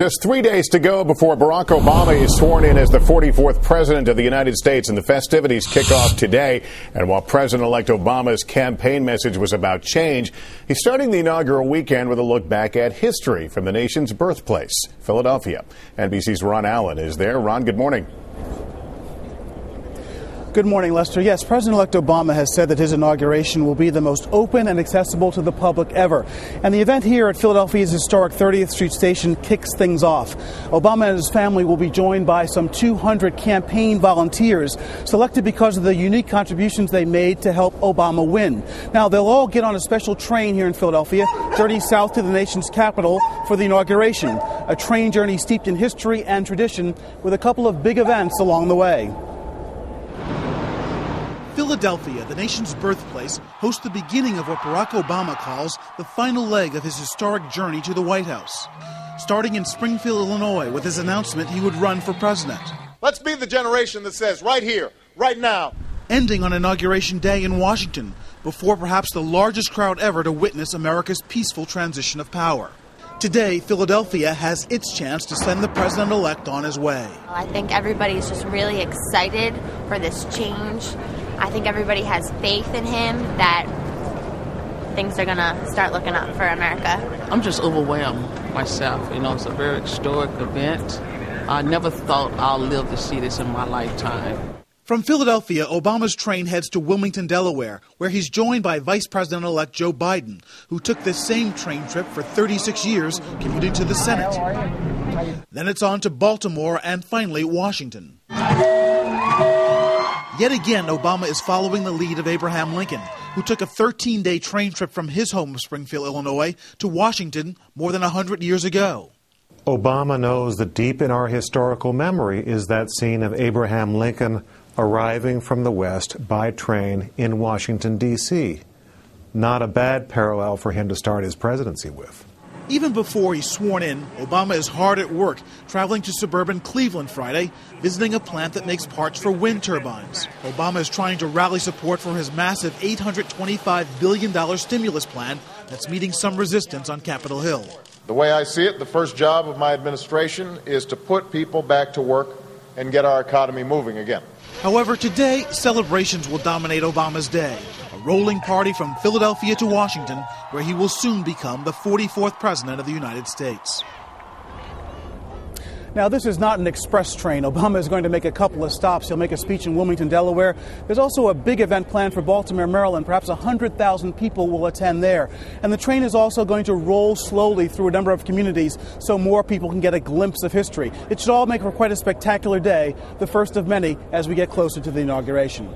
Just 3 days to go before Barack Obama is sworn in as the 44th president of the United States, and the festivities kick off today. And while President-elect Obama's campaign message was about change, he's starting the inaugural weekend with a look back at history from the nation's birthplace, Philadelphia. NBC's Ron Allen is there. Ron, good morning. Good morning, Lester. Yes, President-elect Obama has said that his inauguration will be the most open and accessible to the public ever. And the event here at Philadelphia's historic 30th Street Station kicks things off. Obama and his family will be joined by some 200 campaign volunteers, selected because of the unique contributions they made to help Obama win. Now, they'll all get on a special train here in Philadelphia, journey south to the nation's capital for the inauguration. A train journey steeped in history and tradition, with a couple of big events along the way. Philadelphia, the nation's birthplace, hosts the beginning of what Barack Obama calls the final leg of his historic journey to the White House. Starting in Springfield, Illinois, with his announcement he would run for president. Let's be the generation that says, right here, right now. Ending on Inauguration Day in Washington, before perhaps the largest crowd ever to witness America's peaceful transition of power. Today, Philadelphia has its chance to send the president-elect on his way. I think everybody's just really excited for this change. I think everybody has faith in him that things are going to start looking up for America. I'm just overwhelmed myself. You know, it's a very historic event. I never thought I'll live to see this in my lifetime. From Philadelphia, Obama's train heads to Wilmington, Delaware, where he's joined by Vice President-elect Joe Biden, who took this same train trip for 36 years, commuting to the Senate. Then it's on to Baltimore and finally Washington. Yet again, Obama is following the lead of Abraham Lincoln, who took a 13-day train trip from his home of Springfield, Illinois, to Washington more than 100 years ago. Obama knows that deep in our historical memory is that scene of Abraham Lincoln arriving from the West by train in Washington, D.C. Not a bad parallel for him to start his presidency with. Even before he's sworn in, Obama is hard at work, traveling to suburban Cleveland Friday, visiting a plant that makes parts for wind turbines. Obama is trying to rally support for his massive $825 billion stimulus plan that's meeting some resistance on Capitol Hill. The way I see it, the first job of my administration is to put people back to work and get our economy moving again. However, today, celebrations will dominate Obama's day. A rolling party from Philadelphia to Washington, where he will soon become the 44th president of the United States. Now, this is not an express train. Obama is going to make a couple of stops. He'll make a speech in Wilmington, Delaware. There's also a big event planned for Baltimore, Maryland. Perhaps 100,000 people will attend there. And the train is also going to roll slowly through a number of communities so more people can get a glimpse of history. It should all make for quite a spectacular day, the first of many as we get closer to the inauguration.